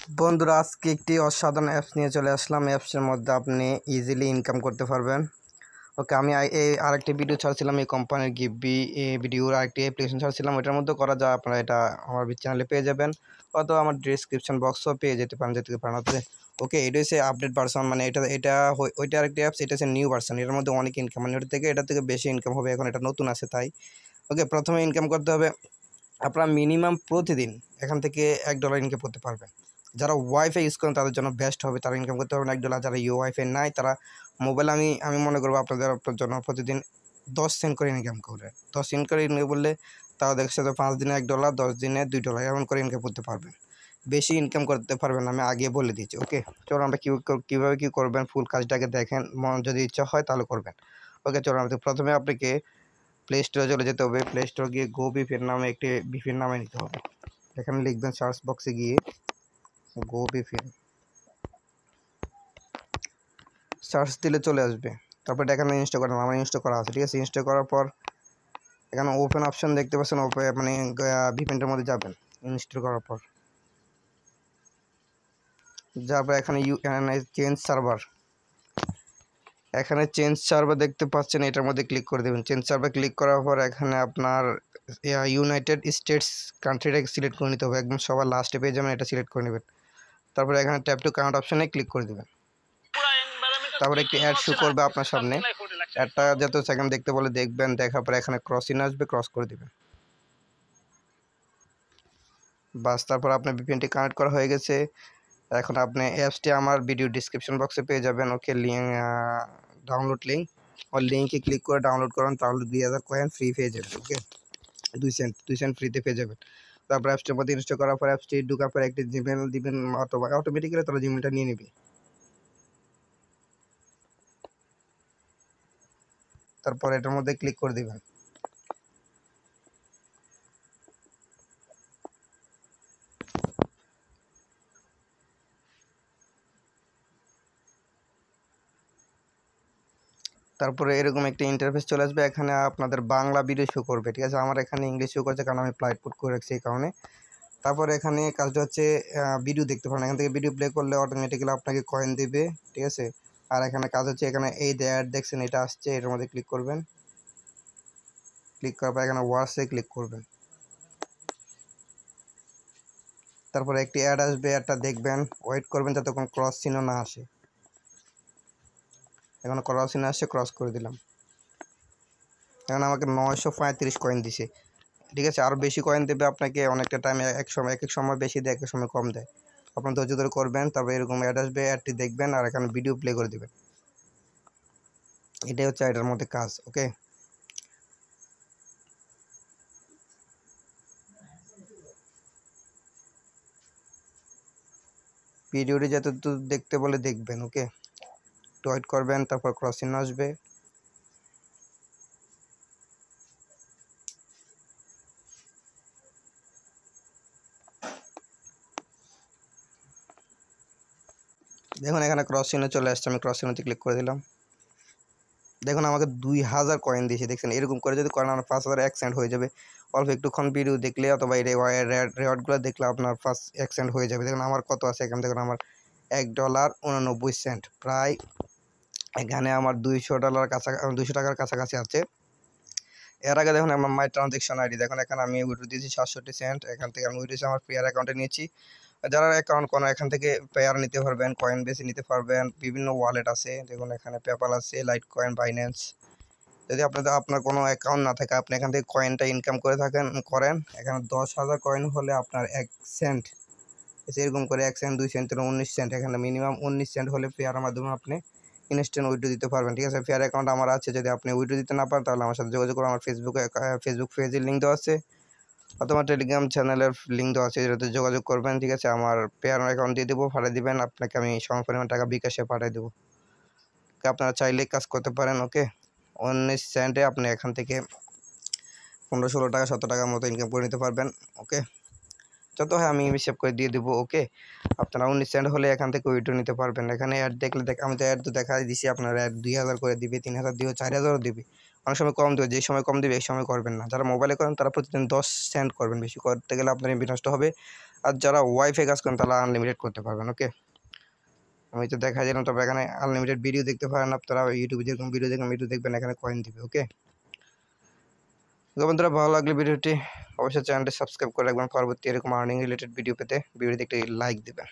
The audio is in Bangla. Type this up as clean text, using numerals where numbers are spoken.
বন্ধুরা আজকে একটি অসাধারণ অ্যাপস নিয়ে চলে আসলাম। অ্যাপসের মধ্যে আপনি ইজিলি ইনকাম করতে পারবেন। ওকে, আমি এই আরেকটি ভিডিও ছাড়ছিলাম এই কোম্পানির গিভবি ভিডিওর আরেকটি অ্যাপ্লিকেশন ছাড়ছিলাম, ওটার মধ্যে করা যায়। আপনারা এটা আমার চ্যানেলে পেয়ে যাবেন, অথবা আমার ডিসক্রিপশন বক্সও পেয়ে যেতে পারেন। ওকে, এটা হচ্ছে আপডেট ভার্সন, মানে এটা ওইটা আরেকটি অ্যাপস, এটা হচ্ছে নিউ ভার্সন। এটার মধ্যে অনেক ইনকাম, মানে এটা থেকে বেশি ইনকাম হবে। এখন এটা নতুন আছে তাই। ওকে, প্রথমে ইনকাম করতে হবে আপনারা মিনিমাম প্রতিদিন এখান থেকে $1 ইনকাম করতে পারবেন। যারা ওয়াইফাই ইউজ করেন তাদের জন্য বেস্ট হবে, তারা ইনকাম করতে পারবেন $1। যারা ওয়াইফাই নাই তারা মোবাইল, আমি মনে করবো আপনার জন্য প্রতিদিন 10 সেন্ট করে ইনকাম করবেন। 10 সেন্ট করে ইনকাম করলে তাও দেখছে তো 5 দিনে $1, 10 দিনে $2 এমন করে ইনকাম করতে পারবেন। বেশি ইনকাম করতে পারবেন, আমি আগে বলে দিচ্ছি। ওকে, চলো আমরা কীভাবে কী করবেন ফুল কাজটাকে দেখেন, যদি ইচ্ছা হয় তাহলে করবেন। ওকে, চলো আমরা প্রথমে আপনাকে প্লে স্টোরে চলে যেতে হবে। প্লে স্টোর গিয়ে GoVPN নামে একটি ভিপিএন নামে নিতে হবে। এখানে লিখবেন সার্চ বক্সে গিয়ে GoVPN, সার্চ দিলে চলে আসবে। তারপর এখানে ইনস্টল করেন, আমার ইনস্টল করা আছে, ঠিক আছে। ইনস্টল করার পর এখানে ওপেন অপশন দেখতে পাচ্ছেন, মানে ভিপিএনটার মধ্যে যাবেন। ইনস্টল করার পর যাওয়ার পর এখানে চেঞ্জ সার্ভার, এখানে চেঞ্জ সার্ভার দেখতে পাচ্ছেন, এটার মধ্যে ক্লিক করে দেবেন। চেঞ্জ সার্ভার ক্লিক করার পর এখানে আপনার ইউনাইটেড স্টেটস কান্ট্রিটাকে সিলেক্ট করে নিতে হবে। একদম সবার লাস্টে পেয়ে যাবেন, এটা সিলেক্ট করে নেবেন। তারপরে এখানে ট্যাপ টু কানেক্ট অপশনে ক্লিক করে দেবেন। তারপরে একটি অ্যাড শো করবে আপনার সামনে, অ্যাডটা যত সেকেন্ড দেখতে বলে দেখবেন। দেখার পরে এখানে ক্রস ইন আসবে, ক্রস করে দেবেন। বাস, তারপর আপনার ভিপিএনটি কানেক্ট করা হয়ে গেছে। এখন আপনি অ্যাপসটি আমার ভিডিও ডিসক্রিপশন বক্সে পেয়ে যাবেন। ওকে, ডাউনলোড লিঙ্ক, ওই লিঙ্কে ক্লিক করে ডাউনলোড করুন, তাহলে 2000 কয়েন ফ্রি পেয়ে যাবেন। ওকে, 2 সেন্ট ফ্রিতে পেয়ে যাবেন। তারপর অ্যাপসটির মধ্যে ইনস্টল করার পর অ্যাপসটি ঢোকার পর একটি জিমেল দিবেন, অথবা অটোমেটিক্যালি তারা জিমেলটা নিয়ে নেবে। তারপর এটার মধ্যে ক্লিক করে দিবেন। তারপরে এরকম একটা ইন্টারফেস চলে আসবে, এখানে আপনাদের বাংলা ভিডিও শো করবে, ঠিক আছে। আমার এখানে ইংলিশ শো করছে, কারণ আমি ফ্লাইট পুট করে রাখছি এই কারণে। তারপরে এখানে কাজটা হচ্ছে ভিডিও দেখতে পারেন। এখান থেকে ভিডিও প্লে করলে অটোমেটিক্যালি আপনাকে কয়েন দেবে, ঠিক আছে। আর এখানে কাজ হচ্ছে, এখানে এই যে অ্যাড দেখছেন এটা আসছে, এটার মধ্যে ক্লিক করবেন। ক্লিক করার পর এখানে ওয়ার্ডসে ক্লিক করবেন। তারপরে একটি অ্যাড আসবে, অ্যাডটা দেখবেন, ওয়েট করবেন যতক্ষণ ক্রস চিহ্ন না আসে। এখন ক্রস চিহ্ন আসছে, ক্রস করে দিলাম। এখন আমাকে 935 কয়েন দিছে, ঠিক আছে। আরও বেশি কয়েন দেবে আপনাকে, অনেকটা টাইম, এক সময় বেশি দেয়, এক সময় কম দেয়। আপনার ধৈর্য ধরে করবেন। তারপর এরকম অ্যাড আসবে, অ্যাডটি দেখবেন আর এখানে ভিডিও প্লে করে দেবেন। এটাই হচ্ছে এটার মধ্যে কাজ। ওকে, ভিডিওটি যতদূর দেখতে বলে দেখবেন। ওকে, ওয়েট করবেন, তারপর ক্রস চিহ্ন আসবে। দেখুন এখানে ক্রস চিহ্ন চলে আসছে, আমি ক্রস চিহ্নতে ক্লিক করে দিলাম। দেখুন আমাকে 2000 কয়েন দিয়েছে, দেখছেন। এরকম করে যদি করেন আমার 5001 সেন্ট হয়ে যাবে। অল্প একটুক্ষণ ভিডিও দেখলে অথবা এই রেওয়ার্ডগুলো দেখলে আপনার 1 সেন্ট হয়ে যাবে। দেখুন আমার কত আছে এখানে, দেখুন আমার $1.89, প্রায় এখানে আমার $200 টাকার কাছাকাছি আছে। এর আগে দেখুন আমার মাই ট্রানজ্যাকশন আইডি, দেখুন এখানে আমি উইথড্র দিয়েছি 67 সেন্ট। এখান থেকে আমি উইথড্র আমার পেয়ার অ্যাকাউন্টে নিয়েছি। যারা অ্যাকাউন্ট কোনো এখান থেকে পেয়ার নিতে পারবেন, কয়েন বেশি নিতে পারবেন। বিভিন্ন ওয়ালেট আছে, দেখুন এখানে পেপ্যাল আছে, লাইট কয়েন, বাইন্যান্স। যদি আপনার কোনো অ্যাকাউন্ট না থাকে, আপনি এখান থেকে কয়েনটা ইনকাম করেন। এখানে 10,000 কয়েন হলে আপনার 1 সেন্ট, এরকম করে 1 সেন্ট, 2 সেন্ট, 19 সেন্ট। এখানে মিনিমাম 19 সেন্ট হলে পেয়ারের মাধ্যমে আপনি ইনস্ট্যান্ট উইথড্র দিতে পারবেন, ঠিক আছে। পেয়ার অ্যাকাউন্ট আমার আছে, যদি আপনি উইথড্র দিতে না পারেন তাহলে আমার সাথে যোগাযোগ করুন। আমার ফেসবুক পেজের লিঙ্ক দেওয়া আছে, অথবা টেলিগ্রাম চ্যানেলের লিঙ্ক দেওয়া আছে, যেটাতে যোগাযোগ করবেন, ঠিক আছে। আমার পেয়ার অ্যাকাউন্ট দিয়ে দেবো, পাঠিয়ে দেবেন, আপনাকে আমি সম পরিমাণ টাকা বিকাশে পাঠিয়ে দেবো। আপনারা চাইলে কাজ করতে পারেন। ওকে, 19 সেন্টে আপনি এখান থেকে 15-16 টাকা 17 টাকার মতো ইনকাম করে নিতে পারবেন। ওকে, যত হয় আমি হিসাব করে দিয়ে দেবো। ওকে, আপনারা 19 সেন্ট হলে এখান থেকে উইথড্র নিতে পারবেন। এখানে অ্যাড দেখলে আমি তো অ্যাড তো দেখাই দিছি, আপনারা অ্যাড 2000 করে দিবে, 3000 দিবে, 4000ও দিবে, অনেক সময় কম দেবে, যে সময় কম দেবে এই সময় করবেন না। যারা মোবাইলে করেন তারা প্রতিদিন 10 সেন্ট করবেন, বেশি করতে গেলে আপনার এমবি নষ্ট হবে। আর যারা ওয়াইফাই কাজ করেন তারা আনলিমিটেড করতে পারবেন। ওকে, আমি তো দেখা দিলাম, তবে এখানে আনলিমিটেড ভিডিও দেখতে পারেন আপনারা, ইউটিউবে যেরকম ভিডিও দেখবেন ভিডিও দেখবেন, এখানে কয়েন দিবে। ওকে বন্ধুরা, ভালো লাগলে ভিডিওটি অবশ্যই চ্যানেলটি সাবস্ক্রাইব করে রাখবেন পরবর্তী এরকম আর্নিং রিলেটেড ভিডিও পেতে। ভিডিওতে একটি লাইক দেবেন।